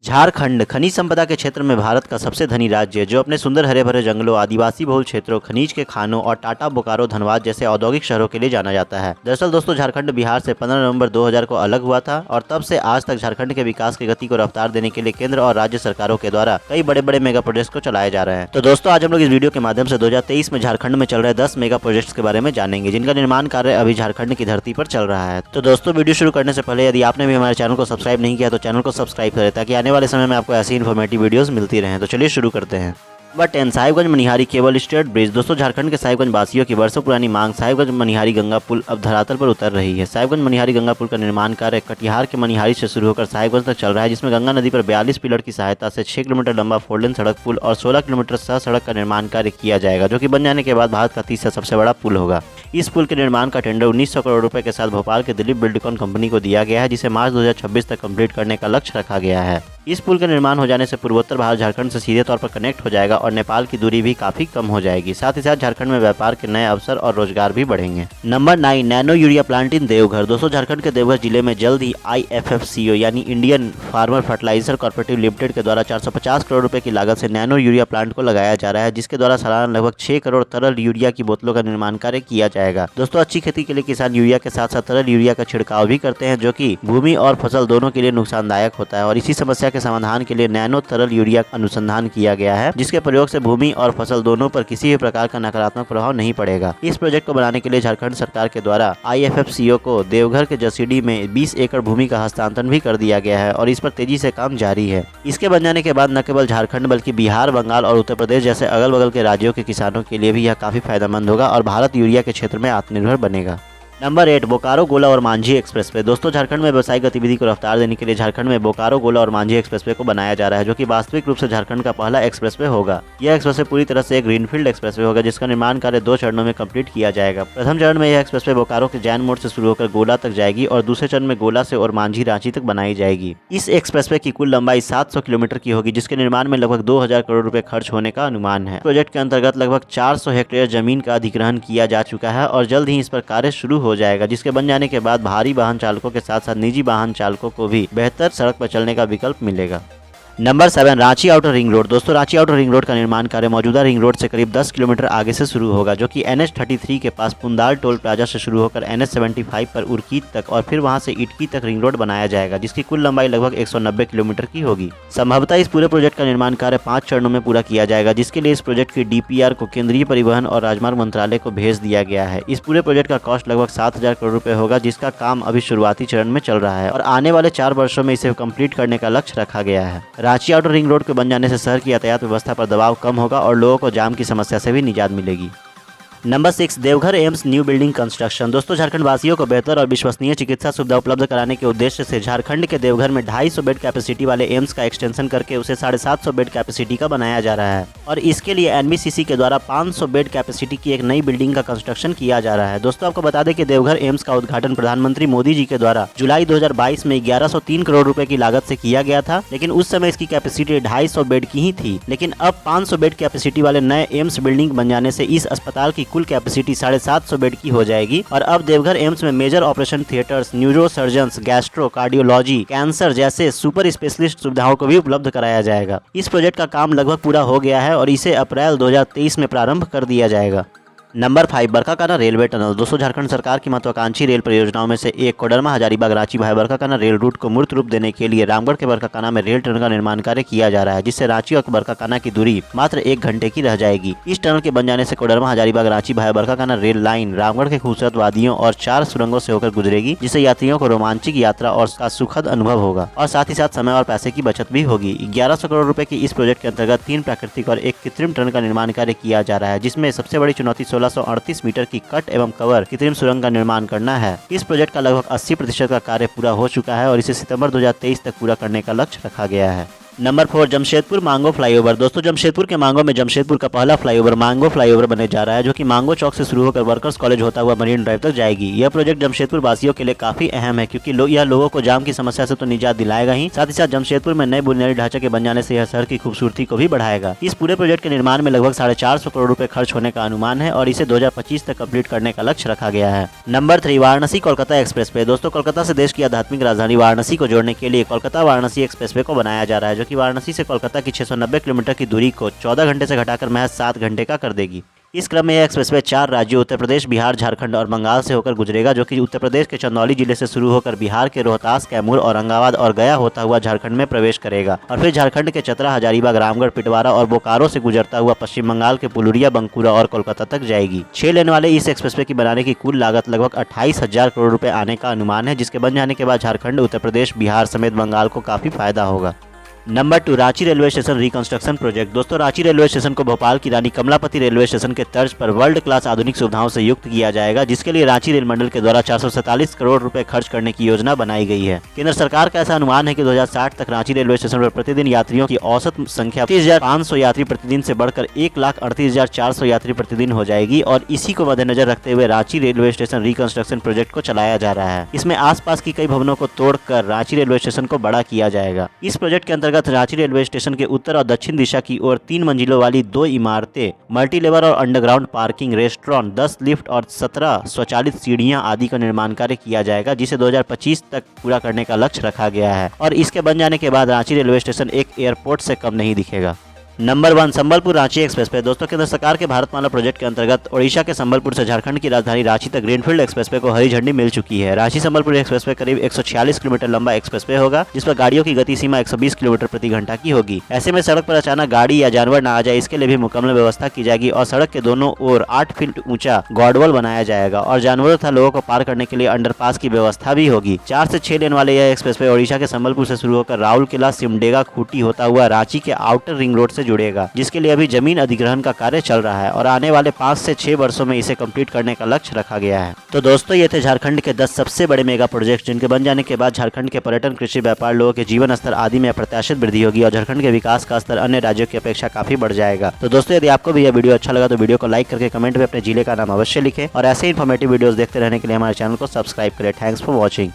झारखंड खनिज संपदा के क्षेत्र में भारत का सबसे धनी राज्य है, जो अपने सुंदर हरे भरे जंगलों, आदिवासी बहुल क्षेत्रों, खनिज के खानों और टाटा, बोकारो, धनबाद जैसे औद्योगिक शहरों के लिए जाना जाता है। दरअसल दोस्तों, झारखंड बिहार से 15 नवंबर 2000 को अलग हुआ था और तब से आज तक झारखंड के विकास की गति को रफ्तार देने के लिए केंद्र और राज्य सरकारों के द्वारा कई बड़े बड़े मेगा प्रोजेक्ट को चलाए जा रहे हैं। तो दोस्तों, आज हम लोग इस वीडियो के माध्यम से 2023 में झारखंड में चल रहे 10 मेगा प्रोजेक्ट्स के बारे में जानेंगे, जिनका निर्माण कार्य अभी झारखंड की धरती पर चल रहा है। तो दोस्तों, वीडियो शुरू करने से पहले यदि आपने भी हमारे चैनल को सब्सक्राइब नहीं किया तो चैनल को सब्सक्राइब करें, ताकि आने वाले समय में आपको ऐसी इन्फॉर्मेटिव वीडियोस मिलती रहें। तो चलिए शुरू करते हैं। Number 10, Sahibganj Manihari cable stayed bridge. दोस्तों, झारखंड के साहिबगंज वासियों की वर्षों पुरानी मांग साहिबगंज मनिहारी गंगा पुल अब धरातल पर उतर रही है। साहिबगंज मनिहारी गंगा पुल का निर्माण कार्य कटिहार के मनिहारी से शुरू होकर साहिबगंज तक चल रहा है, जिसमें गंगा नदी पर 42 पिलर की सहायता से 6 किलोमीटर लंबा 4 लेन सड़क पुल और 16 किलोमीटर सह सड़क का निर्माण कार्य किया जाएगा, जो कि बन जाने के बाद भारत का तीसरा सबसे बड़ा पुल होगा। इस पुल के निर्माण का टेंडर 1900 करोड़ रुपए के साथ भोपाल के दिलीप बिल्डकॉन कंपनी को दिया गया है, जिसे मार्च 2026 तक कंप्लीट करने का लक्ष्य रखा गया है। इस पुल के निर्माण हो जाने से पूर्वोत्तर भारत झारखंड से सीधे तौर पर कनेक्ट हो जाएगा और नेपाल की दूरी भी काफी कम हो जाएगी। साथ ही साथ झारखंड में व्यापार के नए अवसर और रोजगार भी बढ़ेंगे। Number 9, nano urea plant in Deoghar. दोस्तों, झारखंड के देवघर जिले में जल्द ही IFFCO यानी Indian farmer fertiliser cooperative limited के द्वारा 450 करोड़ रुपए की लागत से नैनो यूरिया प्लांट को लगाया जा रहा है, जिसके द्वारा सालाना लगभग 6 करोड़ तरल यूरिया की बोतलों का निर्माण कार्य किया जाएगा। दोस्तों, अच्छी खेती के लिए किसान यूरिया के साथ साथ तरल यूरिया का छिड़काव भी करते हैं, जो कि भूमि और फसल दोनों के लिए नुकसानदायक होता है। और इसी समस्या के समाधान के लिए नैनो तरल यूरिया अनुसंधान किया गया है, जिसके प्रयोग से भूमि और फसल दोनों पर किसी भी प्रकार का नकारात्मक प्रभाव नहीं पड़ेगा। इस प्रोजेक्ट को बनाने के लिए झारखंड सरकार के द्वारा IFFCO को देवघर के जसीडीह में 20 एकड़ भूमि का हस्तांतरण भी कर दिया गया है और इस पर तेजी से काम जारी है। इसके बन जाने के बाद न केवल झारखंड बल्कि बिहार, बंगाल और उत्तर प्रदेश जैसे अगल बगल के राज्यों के किसानों के लिए भी यह काफी फायदेमंद होगा और भारत यूरिया के क्षेत्र में आत्मनिर्भर बनेगा। नंबर 8, बोकारो, गोला और मांझी एक्सप्रेसवे। दोस्तों, झारखंड में व्यवसायिक गतिविधि को रफ्तार देने के लिए झारखंड में बोकारो, गोला और मांझी एक्सप्रेसवे को बनाया जा रहा है, जो कि वास्तविक रूप से झारखंड का पहला एक्सप्रेसवे होगा। यह एक्सप्रेसवे पूरी तरह से एक ग्रीनफील्ड एक्सप्रेसवे होगा, जिसका निर्माण कार्य 2 चरणों में कंप्लीट किया जाएगा। प्रथम चरण में यह एक्सप्रेसवे बोकारो के जैन मोड़ से शुरू होकर गोला तक जाएगी और दूसरे चरण में गोला से और मांझी रांची तक बनाई जाएगी। इस एक्सप्रेसवे की कुल लंबाई 700 किलोमीटर की होगी, जिसके निर्माण में लगभग 2000 करोड़ रुपए खर्च होने का अनुमान है। प्रोजेक्ट के अंतर्गत लगभग 400 हेक्टेयर जमीन का अधिग्रहण किया जा चुका है और जल्द ही इस पर कार्य शुरू हो जाएगा, जिसके जाने के बाद भारी वाहन चालकों के साथ साथ निजी वाहन चालकों को भी बेहतर सड़क पर चलने का विकल्प मिलेगा। Number 7, Ranchi outer ring road. दोस्तों, रांची आउटर रिंग रोड का निर्माण कार्य मौजूदा रिंग रोड से करीब 10 किलोमीटर आगे से शुरू होगा, जो कि NH33 के पास पुंदाल टोल प्लाजा से शुरू होकर NH75 पर उरकीत तक और फिर वहां से इटकी तक रिंग रोड बनाया जाएगा, जिसकी कुल लंबाई लगभग 190 किलोमीटर की होगी। संभवतः इस पूरे प्रोजेक्ट का निर्माण कार्य 5 चरणों में पूरा किया जाएगा, जिसके लिए इस प्रोजेक्ट की DPR को केंद्रीय परिवहन और राजमार्ग मंत्रालय को भेज दिया गया है। इस पूरे प्रोजेक्ट का कॉस्ट लगभग 7000 करोड़ रुपए होगा, जिसका काम अभी शुरुआती चरण में चल रहा है और आने वाले 4 वर्षों में इसे कंप्लीट करने का लक्ष्य रखा गया है। रांची आउटर रिंग रोड के बन जाने से शहर की यातायात व्यवस्था पर दबाव कम होगा और लोगों को जाम की समस्या से भी निजात मिलेगी। Number 6, Deoghar AIIMS new building construction. दोस्तों, झारखंड वासियों को बेहतर और विश्वसनीय चिकित्सा सुविधा उपलब्ध कराने के उद्देश्य से झारखंड के देवघर में 250 बेड कैपेसिटी वाले एम्स का एक्सटेंशन करके उसे 750 बेड कैपेसिटी का बनाया जा रहा है और इसके लिए NBCC के द्वारा 500 बेड कैपेसिटी की एक नई बिल्डिंग का कंस्ट्रक्शन किया जा रहा है। दोस्तों, आपको बता दें कि देवघर एम्स का उद्घाटन प्रधानमंत्री मोदी जी के द्वारा जुलाई 2022 में 1103 करोड़ रुपए की लागत से किया गया था, लेकिन उस समय इसकी कैपेसिटी 250 बेड की ही थी। लेकिन अब 500 बेड कैपेसिटी वाले नए एम्स बिल्डिंग बन जाने से इस अस्पताल की कुल कैपेसिटी 750 बेड की हो जाएगी और अब देवघर एम्स में major operation theatres, neuro surgeons, gastro, cardiology, cancer जैसे सुपर स्पेशलिस्ट सुविधाओं को भी उपलब्ध कराया जाएगा। इस प्रोजेक्ट का काम लगभग पूरा हो गया है और इसे अप्रैल 2023 में प्रारंभ कर दिया जाएगा। Number 5, Barkakana railway tunnel. दोस्तों, झारखंड सरकार की महत्वाकांक्षी रेल परियोजनाओं में से एक कोडरमा हजारीबाग रांची भाई बरकाकाना रेल रूट को मूर्त रूप देने के लिए रामगढ़ के बरकाकाना में रेल टनल का निर्माण कार्य किया जा रहा है, जिससे रांची और बरकाकाना की दूरी मात्र 1 घंटे की रह जाएगी। इस टनल के बन जाने से कोडरमा हजारीबाग रांची भाई बरकाकाना रेल लाइन रामगढ़ के खूबसूरत वादियों और 4 सुरंगों से होकर गुजरेगी, जिससे यात्रियों को रोमांचक यात्रा और का सुखद अनुभव होगा और साथ ही साथ समय और पैसे की बचत भी होगी। 1100 करोड़ रुपए की इस प्रोजेक्ट के अंतर्गत 3 प्राकृतिक और 1 कृत्रिम टनल का निर्माण कार्य किया जा रहा है, जिसमें सबसे बड़ी चुनौती 1638 मीटर की कट एवं कवर कृत्रिम सुरंग का निर्माण करना है। इस प्रोजेक्ट का लगभग 80% का कार्य पूरा हो चुका है और इसे सितंबर 2023 तक पूरा करने का लक्ष्य रखा गया है। नंबर 4 जमशेदपुर मांगो फ्लाईओवर। दोस्तों जमशेदपुर के मांगो में जमशेदपुर का पहला फ्लाईओवर मांगो फ्लाईओवर बनने जा रहा है, जो कि मांगो चौक से शुरू होकर वर्कर्स कॉलेज होता हुआ मरीन ड्राइव तक जाएगी। यह प्रोजेक्ट जमशेदपुर वासियों के लिए काफी अहम है, क्योंकि यह लोगों को जाम की समस्या से तो निजात दिलाएगा ही, साथ ही साथ जमशेदपुर में नए बुनियादी ढांचे के बन जाने से यह शहर की खूबसूरती को भी बढ़ाएगा। इस पूरे प्रोजेक्ट के निर्माण में लगभग 450 करोड़ रुपए खर्च होने का अनुमान है और इसे 2025 तक कंप्लीट करने का लक्ष्य रखा गया है। Number 3 Varanasi Kolkata expressway. दोस्तों कोलकाता से देश की आध्यात्मिक राजधानी वाराणसी को जोड़ने के लिए कोलकाता वाराणसी एक्सप्रेसवे को बनाया जा रहा है, जो कि वाराणसी से कोलकाता की 690 किलोमीटर की दूरी को 14 घंटे से घटाकर महज 7 घंटे का कर देगी। इस क्रम में यह एक्सप्रेसवे 4 राज्यों उत्तर प्रदेश, बिहार, झारखंड और बंगाल से होकर गुजरेगा, जो कि उत्तर प्रदेश के चंदौली जिले से शुरू होकर बिहार के रोहतास, कैमूर, औरंगाबाद और गया होता हुआ झारखंड में प्रवेश करेगा और फिर झारखंड के चतरा, हजारीबाग, रामगढ़, पिटवारा और बोकारो से गुजरता हुआ पश्चिम बंगाल के पुलुरिया, बंकुरा और कोलकाता तक जाएगी। 6 लेन वाले इस एक्सप्रेसवे की बनाने की कुल लागत लगभग 28,000 करोड़ रुपए आने का अनुमान है, जिसके बन जाने के बाद झारखंड, उत्तर प्रदेश, बिहार समेत बंगाल को काफी फायदा होगा। Number 2 Ranchi railway station reconstruction project. दोस्तों रांची रेलवे स्टेशन को भोपाल की रानी कमलापति रेलवे स्टेशन के तर्ज पर वर्ल्ड क्लास आधुनिक सुविधाओं से युक्त किया जाएगा, जिसके लिए रांची रेल मंडल के द्वारा 447 करोड़ रुपए खर्च करने की योजना बनाई गई है। केंद्र सरकार का ऐसा अनुमान है कि 2060 तक रांची रेलवे स्टेशन पर प्रतिदिन यात्रियों की औसत संख्या 30,500 यात्री प्रतिदिन से बढ़कर 1,38,400 यात्री प्रतिदिन हो जाएगी और इसी को मद्देनजर रखते हुए Ranchi railway station reconstruction project को चलाया जा रहा है। इसमें आसपास की कई भवनों को तोड़कर रांची रेलवे स्टेशन को बड़ा किया जाएगा। इस प्रोजेक्ट के अंतर्गत रांची रेलवे स्टेशन के उत्तर और दक्षिण दिशा की ओर 3 मंजिलों वाली 2 इमारतें, मल्टी लेवल और अंडरग्राउंड पार्किंग, रेस्टोरेंट, 10 लिफ्ट और 17 स्वचालित सीढ़ियां आदि का निर्माण कार्य किया जाएगा, जिसे 2025 तक पूरा करने का लक्ष्य रखा गया है और इसके बन जाने के बाद रांची रेलवे स्टेशन एक एयरपोर्ट से कम नहीं दिखेगा। Number 1 Sambalpur Ranchi expressway. दोस्तों केंद्र सरकार के भारतमाला प्रोजेक्ट के अंतर्गत ओडिशा के संबलपुर से झारखंड की राजधानी रांची तक ग्रीनफील्ड एक्सप्रेसवे को हरी झंडी मिल चुकी है। रांची संबलपुर एक्सप्रेसवे करीब 146 किलोमीटर लंबा एक्सप्रेसवे होगा, जिस पर गाड़ियों की गति सीमा 120 किलोमीटर प्रति घंटा की होगी। ऐसे में सड़क पर अचानक गाड़ी या जानवर न आ जाए, इसके लिए भी मुकम्मल व्यवस्था की जाएगी और सड़क के दोनों ओर 8 फीट ऊंचा गार्डवॉल बनाया जाएगा और जानवरों तथा लोगों को पार करने के लिए अंडरपास की व्यवस्था भी होगी। 4 से 6 लेन वाले यह एक्सप्रेसवे ओडिशा के संबलपुर से शुरू होकर राउरकेला, सिमडेगा, खूंटी होता हुआ रांची के आउटर रिंग रोड से जुड़ेगा, जिसके अभी जमीन अधिग्रहण का कार्य चल रहा है और आने वाले 5 से 6 वर्षों में इसे कंप्लीट करने का लक्ष्य रखा गया है। तो दोस्तों ये थे झारखंड के 10 सबसे बड़े मेगा प्रोजेक्ट, जिनके बन जाने के बाद झारखंड के पर्यटन, कृषि, व्यापार, लोगों के जीवन स्तर आदि में अप्रत्याशित वृद्धि होगी और झारखंड के विकास का स्तर अन्य राज्यों की अपेक्षा काफी बढ़ जाएगा। तो दोस्तों यदि आपको भी यह वीडियो अच्छा लगा तो वीडियो को लाइक करके कमेंट में अपने जिले का नाम अवश्य लिखें और ऐसे इन्फॉर्मेटिव वीडियोस देखते रहने के लिए हमारे चैनल को सब्सक्राइब करें। Thanks for watching.